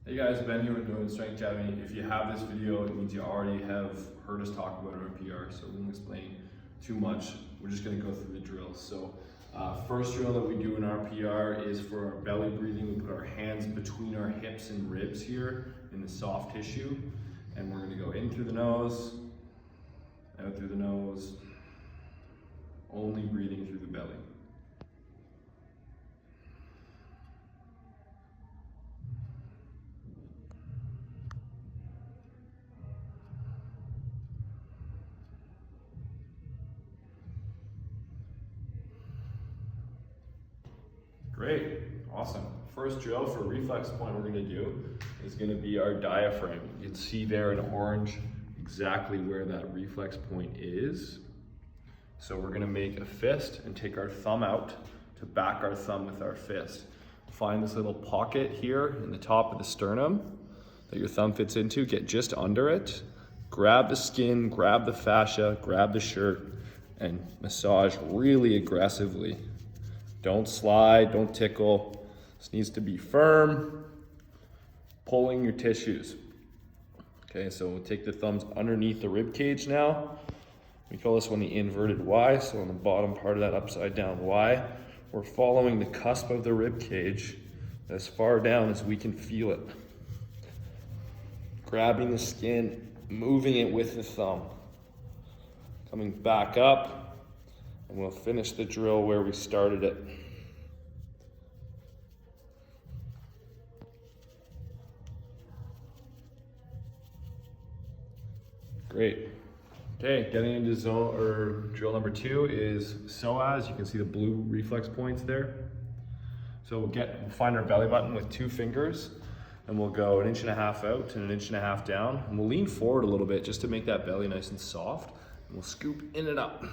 Hey guys, Ben here with Doing Strength Jamming. If you have this video, it means you already have heard us talk about our PR, so we won't explain too much. We're just going to go through the drills. So first drill that we do in our PR is for our belly breathing. We put our hands between our hips and ribs here in the soft tissue, and we're going to go in through the nose, out through the nose, only breathing through the belly. Great, awesome. First drill for reflex point we're gonna do is gonna be our diaphragm. You can see there in orange exactly where that reflex point is. So we're gonna make a fist and take our thumb out to back our thumb with our fist. Find this little pocket here in the top of the sternum that your thumb fits into, get just under it. Grab the skin, grab the fascia, grab the shirt, and massage really aggressively. Don't slide, don't tickle. This needs to be firm, pulling your tissues. Okay, so we'll take the thumbs underneath the rib cage now. We call this one the inverted Y, so on the bottom part of that upside down Y, we're following the cusp of the rib cage as far down as we can feel it. Grabbing the skin, moving it with the thumb. Coming back up. And we'll finish the drill where we started it. Great. Okay, getting into drill number 2 is Psoas. You can see the blue reflex points there. So we'll find our belly button with 2 fingers, and we'll go 1.5 inches out and 1.5 inches down. And we'll lean forward a little bit just to make that belly nice and soft. And we'll scoop in and up.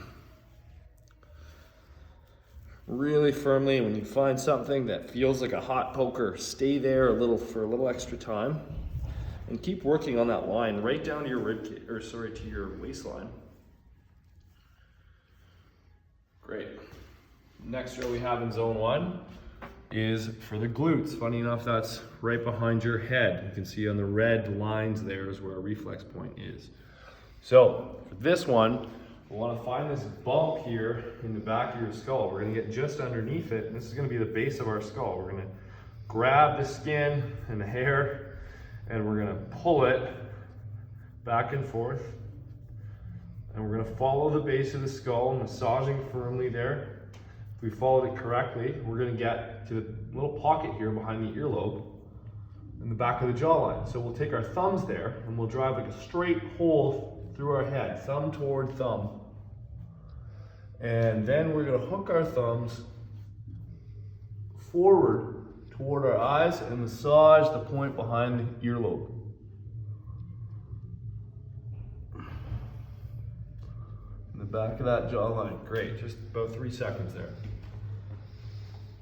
Really firmly. When you find something that feels like a hot poker, stay there for a little extra time, and keep working on that line right down to your to your waistline. Great. Next drill we have in zone 1 is for the glutes. Funny enough, that's right behind your head. You can see on the red lines there is where our reflex point is. So for this one, we want to find this bump here in the back of your skull. We're going to get just underneath it, and this is going to be the base of our skull. We're going to grab the skin and the hair, and we're going to pull it back and forth. And we're going to follow the base of the skull, massaging firmly there. If we followed it correctly, we're going to get to the little pocket here behind the earlobe in the back of the jawline. So we'll take our thumbs there, and we'll drive like a straight hole through our head, thumb toward thumb. And then we're going to hook our thumbs forward toward our eyes and massage the point behind the earlobe. In the back of that jawline. Great, just about 3 seconds there.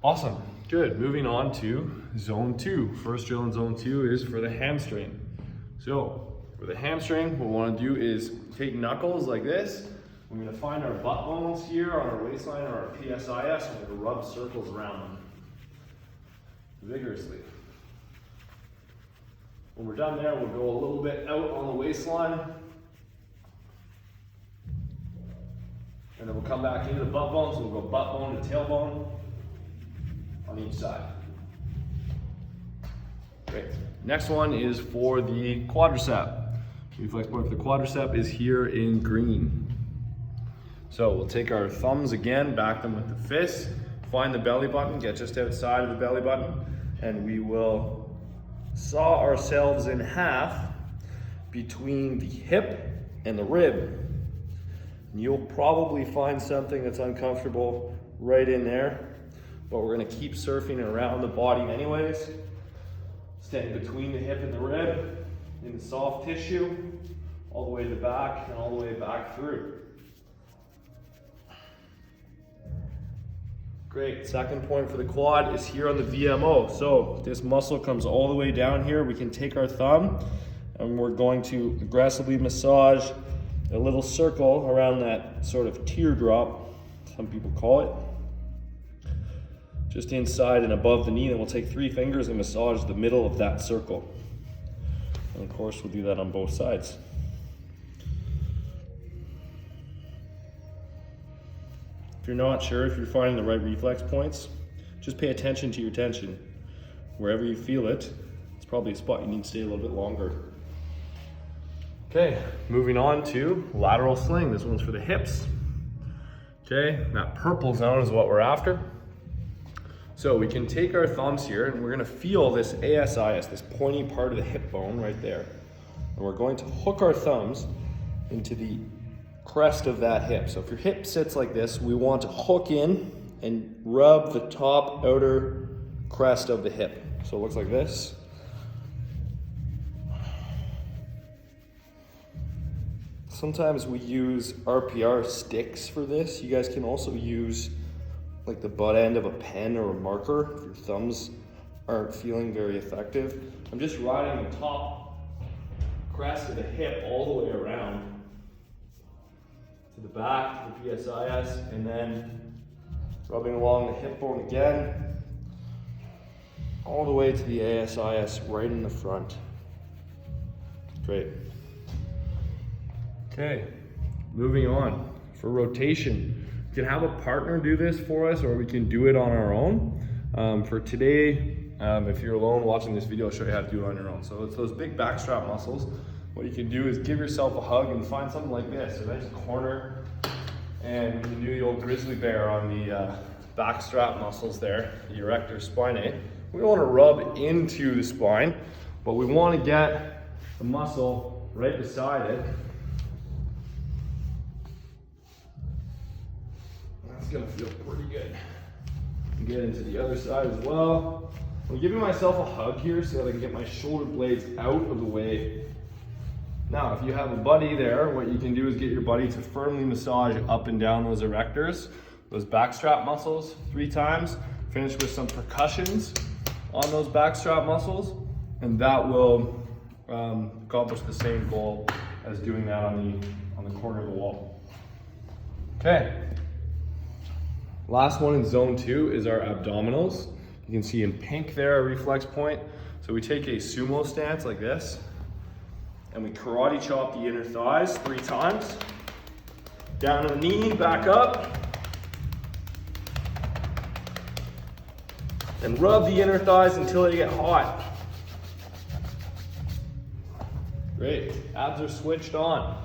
Awesome, good. Moving on to zone 2. First drill in zone 2 is for the hamstring. So for the hamstring, what we want to do is take knuckles like this. We're going to find our butt bones here on our waistline or our PSIS, and we're going to rub circles around them vigorously. When we're done there, we'll go a little bit out on the waistline, and then we'll come back into the butt bones. We'll go butt bone to tailbone on each side. Great. Next one is for the quadricep. Reflex point for the quadricep is here in green. So we'll take our thumbs again, back them with the fist, find the belly button, get just outside of the belly button, and we will saw ourselves in half between the hip and the rib. And you'll probably find something that's uncomfortable right in there, but we're gonna keep surfing around the body anyways. Staying between the hip and the rib, in the soft tissue, all the way to the back and all the way back through. Great, second point for the quad is here on the VMO. So this muscle comes all the way down here. We can take our thumb and we're going to aggressively massage a little circle around that sort of teardrop, some people call it. just inside and above the knee. Then we'll take 3 fingers and massage the middle of that circle. And of course, we'll do that on both sides. If you're not sure if you're finding the right reflex points, just pay attention to your tension. Wherever you feel it, it's probably a spot you need to stay a little bit longer. Okay, moving on to lateral sling. This one's for the hips. Okay, that purple zone is what we're after. So we can take our thumbs here and we're gonna feel this ASIS, this pointy part of the hip bone right there. And we're going to hook our thumbs into the crest of that hip. So if your hip sits like this, we want to hook in and rub the top outer crest of the hip. So it looks like this. Sometimes we use RPR sticks for this. You guys can also use like the butt end of a pen or a marker if your thumbs aren't feeling very effective. I'm just riding the top crest of the hip all the way around to the back, to the PSIS, and then rubbing along the hip bone again, all the way to the ASIS right in the front. Great. Okay, moving on. For rotation, we can have a partner do this for us, or we can do it on our own. For today, if you're alone watching this video, I'll show you how to do it on your own. So it's those big backstrap muscles. What you can do is give yourself a hug and find something like this, a nice corner, and you can do the old grizzly bear on the backstrap muscles there, the erector spinae. We don't want to rub into the spine, but we want to get the muscle right beside it. That's going to feel pretty good. Get into the other side as well. I'm giving myself a hug here so that I can get my shoulder blades out of the way. Now, if you have a buddy there, what you can do is get your buddy to firmly massage up and down those erectors, those backstrap muscles 3 times. Finish with some percussions on those backstrap muscles, and that will accomplish the same goal as doing that on the corner of the wall. Okay. Last one in zone 2 is our abdominals. You can see in pink there a reflex point. So we take a sumo stance like this, and we karate chop the inner thighs 3 times. Down to the knee, back up. And rub the inner thighs until they get hot. Great, abs are switched on.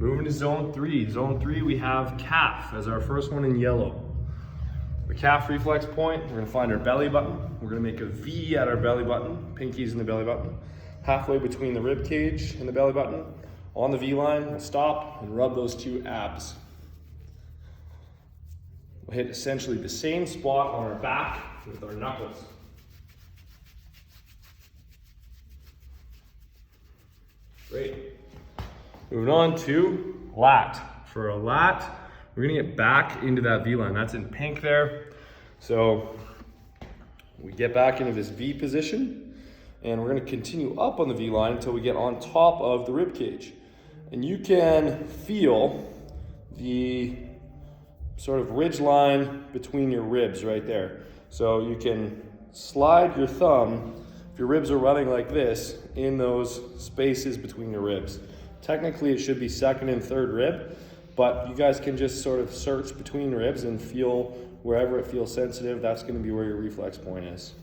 Moving to zone 3. Zone 3, we have calf as our first one in yellow. The calf reflex point, we're gonna find our belly button. We're gonna make a V at our belly button, pinkies in the belly button. Halfway between the rib cage and the belly button. On the V line, we'll stop and rub those 2 abs. We'll hit essentially the same spot on our back with our knuckles. Great. Moving on to lat. For a lat, we're gonna get back into that V line. That's in pink there. So we get back into this V position, and we're gonna continue up on the V line until we get on top of the rib cage. And you can feel the sort of ridge line between your ribs right there. So you can slide your thumb, if your ribs are running like this, in those spaces between your ribs. Technically it should be 2nd and 3rd rib, but you guys can just sort of search between ribs and feel wherever it feels sensitive, that's gonna be where your reflex point is.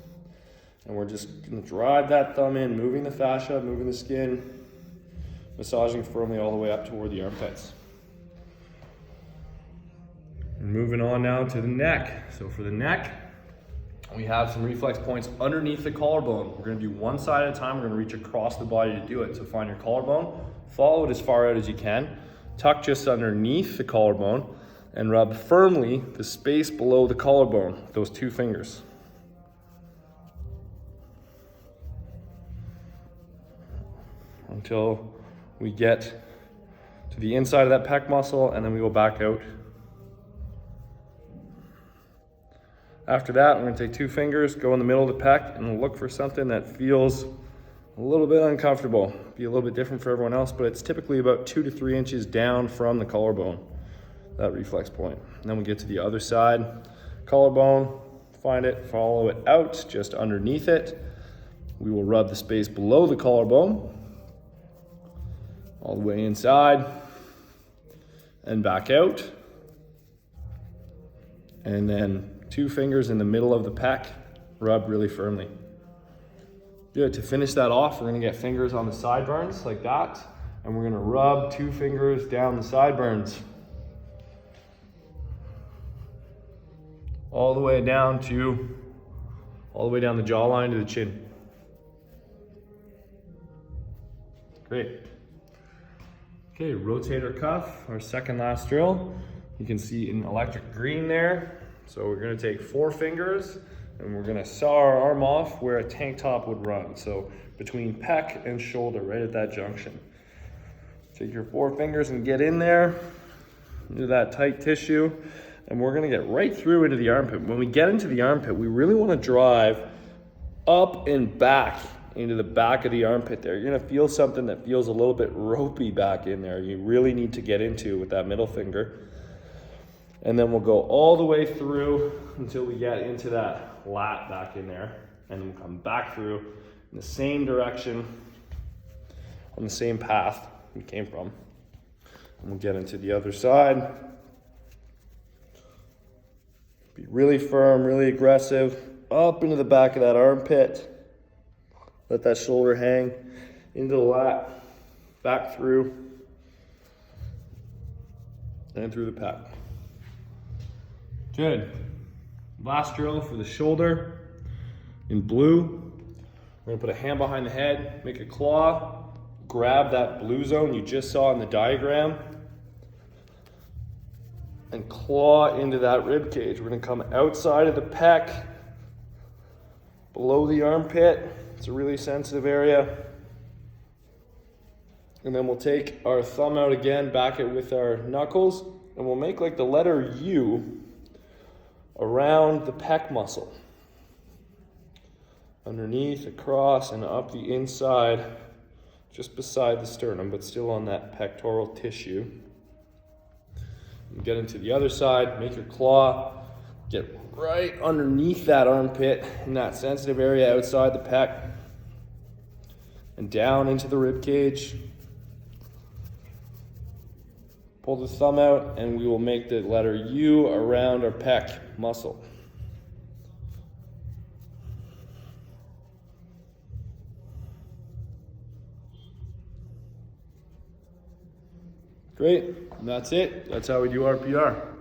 And we're just gonna drive that thumb in, moving the fascia, moving the skin, massaging firmly all the way up toward the armpits. And moving on now to the neck. So for the neck, we have some reflex points underneath the collarbone. We're gonna do one side at a time. We're gonna reach across the body to do it. So find your collarbone, follow it as far out as you can, tuck just underneath the collarbone, and rub firmly the space below the collarbone with those 2 fingers. Until we get to the inside of that pec muscle, and then we go back out. After that, we're gonna take 2 fingers, go in the middle of the pec, and look for something that feels a little bit uncomfortable. Be a little bit different for everyone else, but it's typically about 2 to 3 inches down from the collarbone, that reflex point. And then we get to the other side, collarbone, find it, follow it out just underneath it. We will rub the space below the collarbone, all the way inside and back out. And then 2 fingers in the middle of the pec, rub really firmly. Good. To finish that off, we're gonna get fingers on the sideburns like that, and we're gonna rub 2 fingers down the sideburns. All the way down the jawline to the chin. Great. Okay, rotator cuff, our second last drill. You can see in electric green there. So we're gonna take 4 fingers and we're gonna saw our arm off where a tank top would run. So between pec and shoulder, right at that junction. Take your 4 fingers and get in there, into that tight tissue, and we're gonna get right through into the armpit. When we get into the armpit, we really wanna drive up and back into the back of the armpit there. You're gonna feel something that feels a little bit ropey back in there. You really need to get into with that middle finger. And then we'll go all the way through until we get into that lat back in there. And then we'll come back through in the same direction, on the same path we came from. And we'll get into the other side. Be really firm, really aggressive, up into the back of that armpit. Let that shoulder hang into the lat, back through, and through the pec. Good. Last drill for the shoulder in blue. We're gonna put a hand behind the head, make a claw, grab that blue zone you just saw in the diagram, and claw into that rib cage. We're gonna come outside of the pec, below the armpit. It's a really sensitive area. And then we'll take our thumb out again, back it with our knuckles, and we'll make like the letter U around the pec muscle. Underneath, across, and up the inside, just beside the sternum, but still on that pectoral tissue. And get into the other side, make your claw, get right underneath that armpit in that sensitive area outside the pec, and down into the rib cage. Pull the thumb out and we will make the letter U around our pec muscle. Great, and that's it. That's how we do RPR.